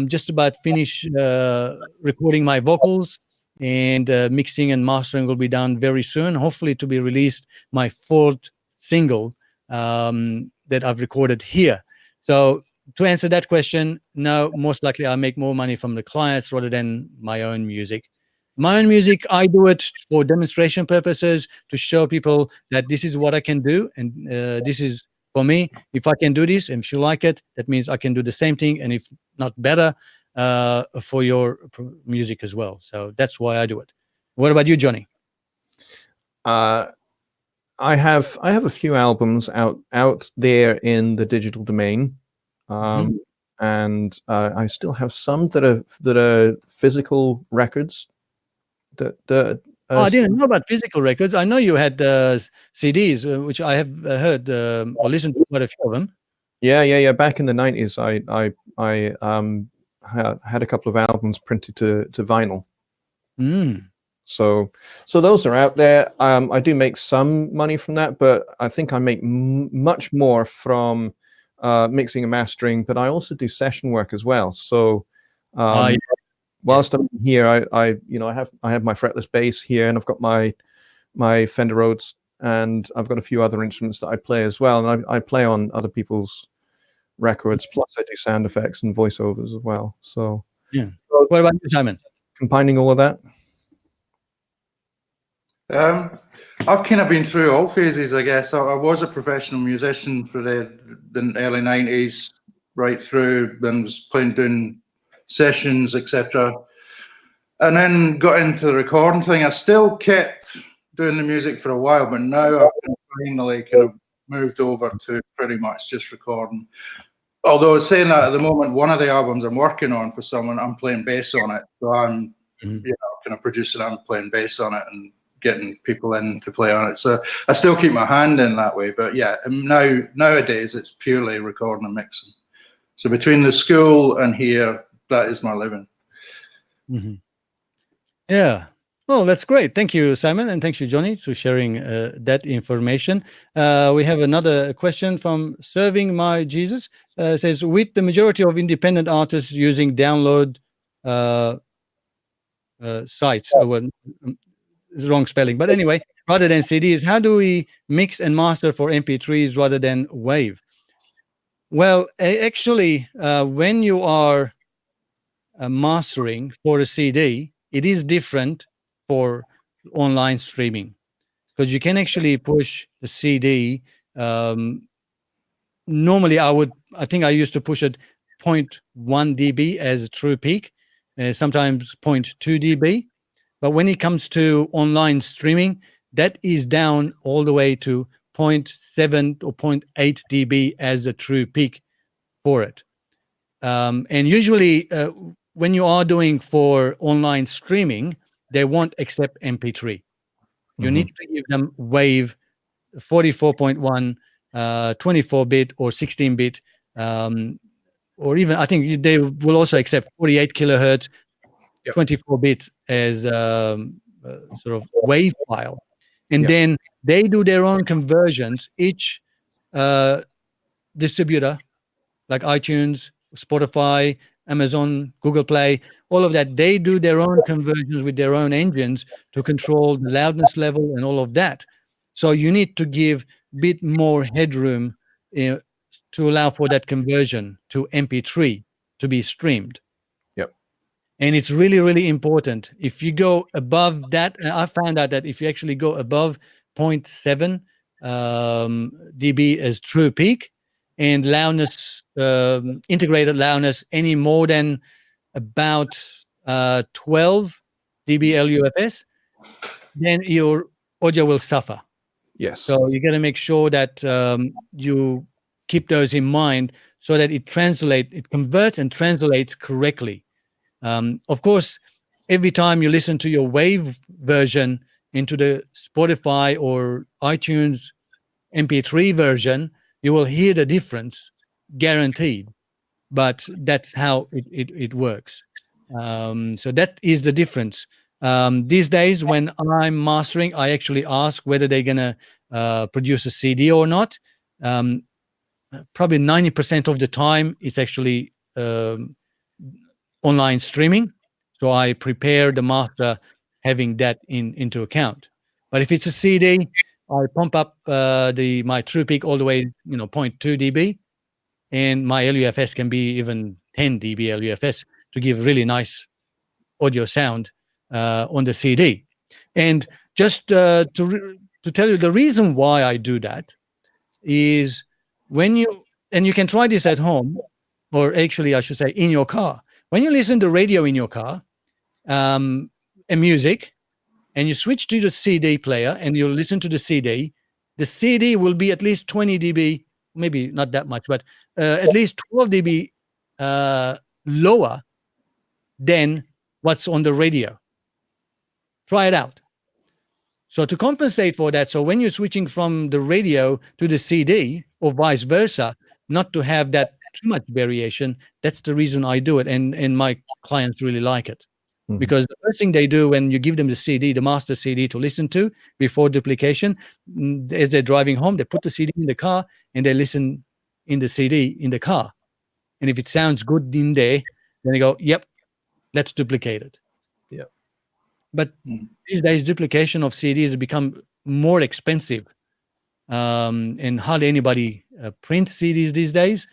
Just about finished recording my vocals, and mixing and mastering will be done very soon. Hopefully to be released my 4th single that I've recorded here. So to answer that question, no, most likely I make more money from the clients rather than my own music. My own music, I do it for demonstration purposes, to show people that this is what I can do, and this is for me. If I can do this, and if you like it, that means I can do the same thing, and if not better, for your music as well. So that's why I do it. What about you, Johnny? I have a few albums out there in the digital domain, and I still have some that are physical records. I didn't know about physical records. I know you had CDs, which I have heard or listened to quite a few of them. Yeah. Back in the 90s, I had a couple of albums printed to vinyl. So those are out there. I do make some money from that, but I think I make much more from mixing and mastering. But I also do session work as well. So Yeah. whilst I'm here, I have my fretless bass here, and I've got my Fender Rhodes, and I've got a few other instruments that I play as well, and I play on other people's records. Plus, I do sound effects and voiceovers as well. So yeah. What about you, Simon? Combining all of that. I've kind of been through all phases, I guess. I was a professional musician for the early 90s, right through, and was doing sessions, etc. And then got into the recording thing. I still kept doing the music for a while, but now I've finally kind of moved over to pretty much just recording. Although saying that, at the moment, one of the albums I'm working on for someone, I'm playing bass on it. So I'm kind of producing, I'm playing bass on it and getting people in to play on it. So I still keep my hand in that way. But yeah, nowadays it's purely recording and mixing. So between the school and here, that is my living. Yeah. Well, that's great. Thank you, Simon, and thank you, Johnny, for sharing that information. We have another question from Serving My Jesus. It says, with the majority of independent artists using download sites, it's wrong spelling, but anyway, rather than CDs, how do we mix and master for MP3s rather than Waive? Well, actually, when you are mastering for a CD, it is different for online streaming, because you can actually push the CD. Normally, I think I used to push it 0.1 dB as a true peak, sometimes 0.2 dB. But when it comes to online streaming, that is down all the way to 0.7 or 0.8 dB as a true peak for it. And usually, when you are doing for online streaming, they won't accept MP3. You need to give them Waive 44.1, 24-bit or 16-bit, or even I think they will also accept 48 kilohertz, 24 bits as sort of Waive file. And then they do their own conversions. Each distributor, like iTunes, Spotify, Amazon, Google Play, all of that, they do their own conversions with their own engines to control the loudness level and all of that. So you need to give a bit more headroom to allow for that conversion to MP3 to be streamed. And it's really, really important. If you go above that, I found out that if you actually go above 0.7 dB as true peak, and loudness, integrated loudness, any more than about 12 dB LUFS, then your audio will suffer. Yes. So you got to make sure that you keep those in mind so that it converts and translates correctly. Of course, every time you listen to your Waive version into the Spotify or iTunes MP3 version, you will hear the difference, guaranteed. But that's how it works. So that is the difference. These days, when I'm mastering, I actually ask whether they're gonna produce a CD or not. Probably 90% of the time, it's actually online streaming. So I prepare the master having that into account. But if it's a CD, I pump up my true peak all the way, 0.2 dB, and my LUFS can be even 10 dB LUFS to give really nice audio sound on the CD. And just to tell you the reason why I do that is and you can try this at home, or actually I should say in your car. When you listen to radio in your car, and music, and you switch to the CD player and you listen to the CD will be at least 20 dB, maybe not that much, but at least 12 dB lower than what's on the radio. Try it out. So to compensate for that, so when you're switching from the radio to the CD or vice versa, not to have that too much variation, that's the reason I do it. And my clients really like it. Because the first thing they do when you give them the CD, the master CD to listen to before duplication, as they're driving home, they put the CD in the car and they listen in the CD in the car. And if it sounds good in there, then they go, yep, let's duplicate it. Yeah. But these days, duplication of CDs has become more expensive. And hardly anybody prints CDs these days,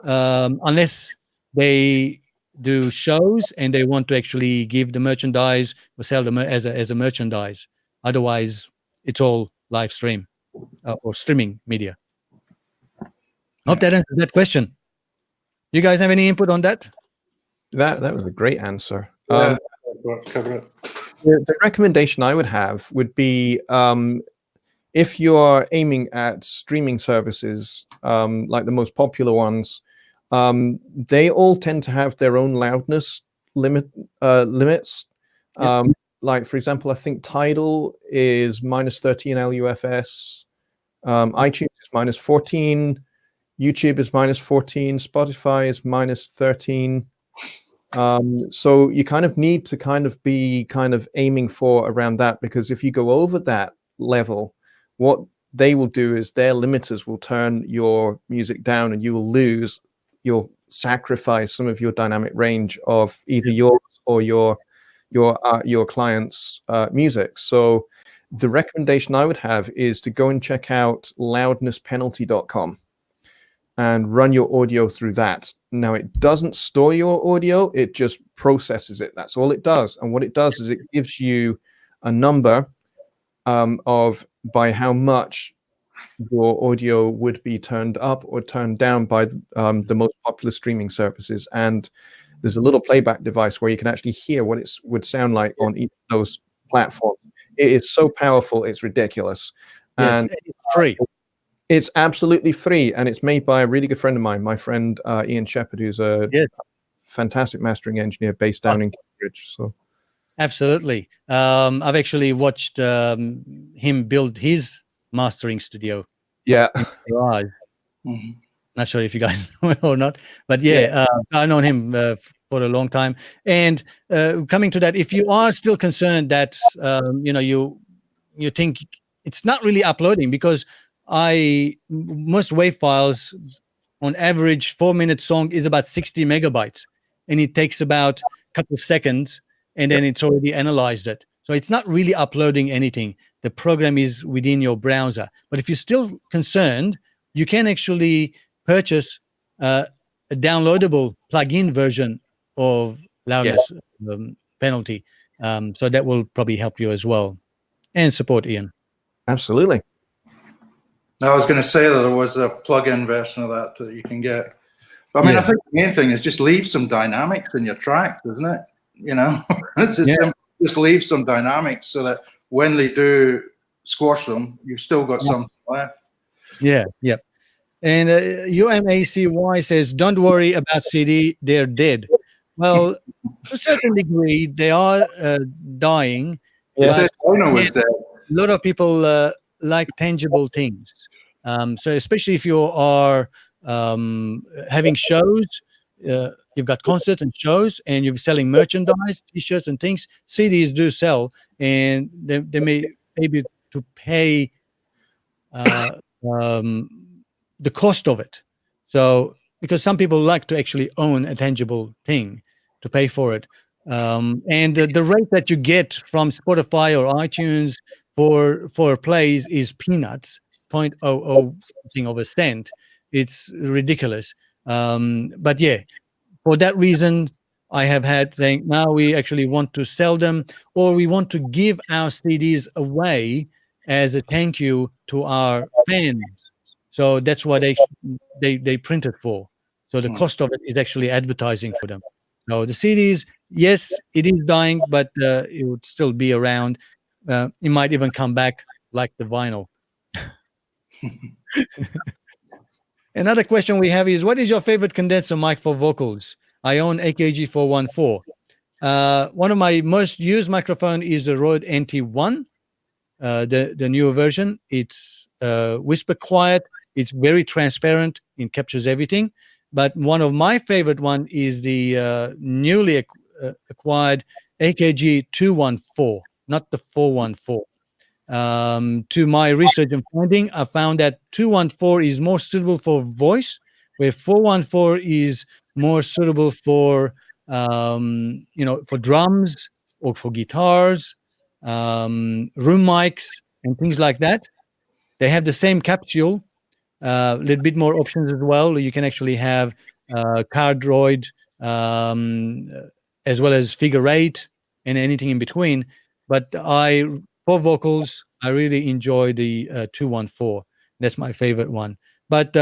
unless they do shows and they want to actually give the merchandise or sell them as a merchandise. Otherwise, it's all live stream or streaming media. Hope that answers that question. You guys have any input on that? That was a great answer. Yeah, cover it. The recommendation I would have would be if you're aiming at streaming services, like the most popular ones, they all tend to have their own loudness limits. Yep. Like, for example, I think Tidal is -13 LUFS, iTunes is -14, YouTube is -14, Spotify is -13. So you kind of need to be aiming for around that, because if you go over that level, what they will do is their limiters will turn your music down and you'll sacrifice some of your dynamic range of either yours or your client's music. So the recommendation I would have is to go and check out loudnesspenalty.com and run your audio through that. Now, it doesn't store your audio, it just processes it. That's all it does. And what it does is it gives you a number of by how much your audio would be turned up or turned down by the most popular streaming services. And there's a little playback device where you can actually hear what it would sound like on each of those platforms. It is so powerful, it's ridiculous. Yes, And it's free. It's absolutely free, and it's made by a really good friend of mine, my friend Ian Shepherd, who's a fantastic mastering engineer based down in Cambridge. So, absolutely, I've actually watched him build his mastering studio. Yeah. Not sure if you guys know it or not, but I've known him for a long time. And coming to that, if you are still concerned that you think it's not really uploading, because most WAV files on average 4-minute song is about 60 megabytes, and it takes about a couple of seconds, and then it's already analyzed it. So it's not really uploading anything. The program is within your browser. But if you're still concerned, you can actually purchase a downloadable plug-in version of loudness penalty. So that will probably help you as well, and support Ian. Absolutely. I was going to say that there was a plug-in version of that you can get. But I mean, I think the main thing is just leave some dynamics in your tracks, isn't it? It's simple. Just leave some dynamics so that when they do squash them, you've still got something left. Yeah. And UMACY says, don't worry about CD, they're dead. Well, to a certain degree, they are dying. Yeah. A lot of people like tangible things. So especially if you are having shows, you've got concerts and shows, and you're selling merchandise, T-shirts and things. CDs do sell, and they may be to pay the cost of it. So because some people like to actually own a tangible thing to pay for it, and the rate that you get from Spotify or iTunes for plays is peanuts, 0.00 something of a cent. It's ridiculous. But for that reason, I have had saying now we actually want to sell them, or we want to give our CDs away as a thank you to our fans. So that's what they print it for. So the cost of it is actually advertising for them. So the CDs, yes, it is dying, but it would still be around. It might even come back like the vinyl. Another question we have is, what is your favorite condenser mic for vocals? I own AKG 414. One of my most used microphone is the Rode NT1, the newer version. It's whisper quiet. It's very transparent. It captures everything. But one of my favorite one is the newly acquired AKG 214, not the 414. To my research and finding, I found that 214 is more suitable for voice, where 414 is more suitable for for drums or for guitars, room mics, and things like that. They have the same capsule, a little bit more options as well. You can actually have cardioid, as well as figure eight and anything in between. But for vocals, I really enjoy the 214. That's my favorite one. But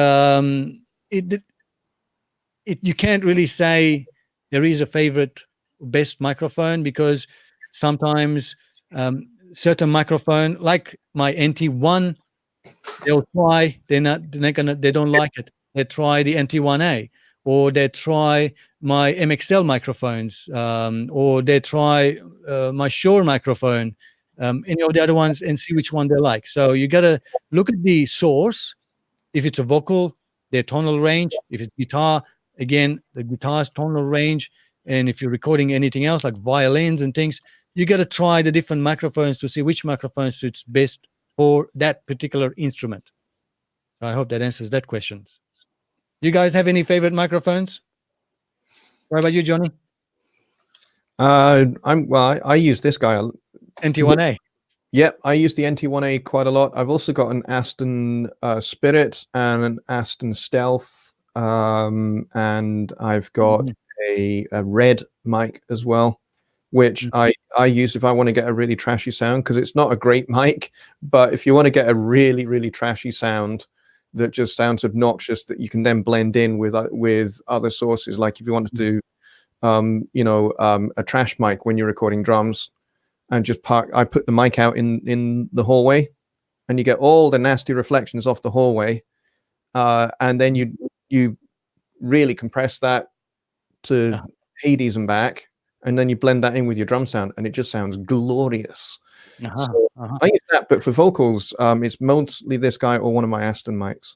you can't really say there is a favorite best microphone, because sometimes certain microphone, like my NT1, they'll try, they don't like it. They try the NT1A, or they try my MXL microphones, or they try my Shure microphone, any of the other ones, and see which one they like. So you got to look at the source. If it's a vocal, their tonal range. If it's guitar, again, the guitar's tonal range. And if you're recording anything else like violins and things, you got to try the different microphones to see which microphone suits best for that particular instrument. So I hope that answers that question. You guys have any favorite microphones? What about you, Johnny? I use this guy. NT1A. Yep, I use the NT1A quite a lot. I've also got an Aston Spirit and an Aston Stealth, and I've got a red mic as well, which I use if I want to get a really trashy sound, because it's not a great mic, but if you want to get a really, really trashy sound that just sounds obnoxious, that you can then blend in with other sources, like if you want to do a trash mic when you're recording drums, and just I put the mic out in the hallway, and you get all the nasty reflections off the hallway, and then you really compress that to Hades and back, and then you blend that in with your drum sound, and it just sounds glorious. I use that, but for vocals, it's mostly this guy or one of my Aston mics.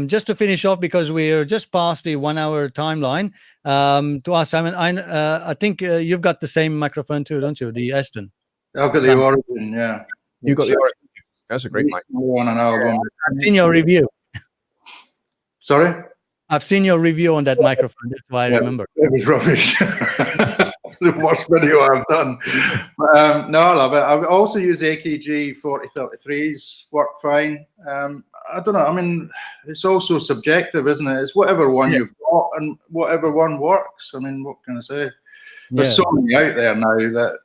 Just to finish off, because we're just past the 1 hour timeline, to ask Simon, I think you've got the same microphone too, don't you? The Aston. I've got the Origin, yeah. You got the Origin. That's a great mic. On an album. I've seen your review. Sorry? I've seen your review on that microphone. That's why I remember. It was rubbish. The worst video I've done. No, I love it. I also use AKG 4033s, work fine. I don't know. I mean, it's also subjective, isn't it? It's whatever one you've got and whatever one works. I mean, what can I say? There's so many out there now that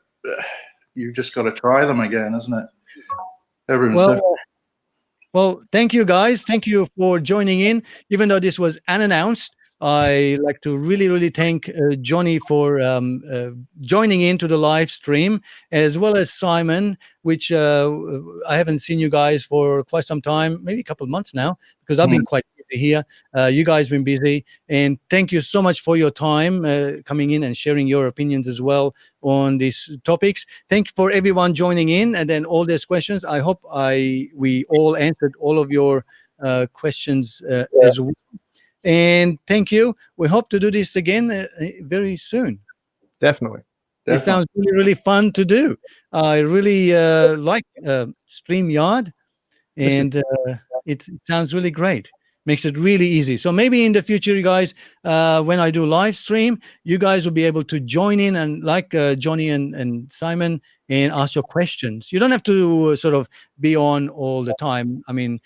you've just got to try them again, isn't it? Everyone's different. Well, thank you, guys. Thank you for joining in. Even though this was unannounced, I like to really, really thank Johnny for joining into the live stream, as well as Simon, which I haven't seen you guys for quite some time, maybe a couple of months now, because I've been quite busy here. You guys been busy, and thank you so much for your time coming in and sharing your opinions as well on these topics. Thank you for everyone joining in, and then all these questions. I hope we all answered all of your questions as well. And thank you. We hope to do this again very soon. Definitely. It sounds really, really fun to do. I really like StreamYard, and it sounds really great. Makes it really easy. So maybe in the future, you guys, when I do live stream, you guys will be able to join in and like Johnny and Simon, and ask your questions. You don't have to sort of be on all the time. I mean,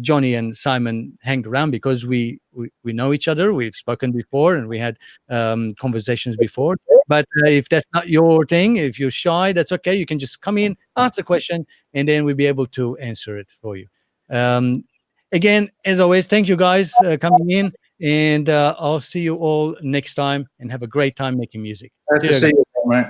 Johnny and Simon hang around because we know each other. We've spoken before, and we had conversations before. But if that's not your thing, if you're shy, that's okay. You can just come in, ask the question, and then we'll be able to answer it for you. Again, as always, thank you guys coming in, and I'll see you all next time, and have a great time making music. Nice to see you, mate.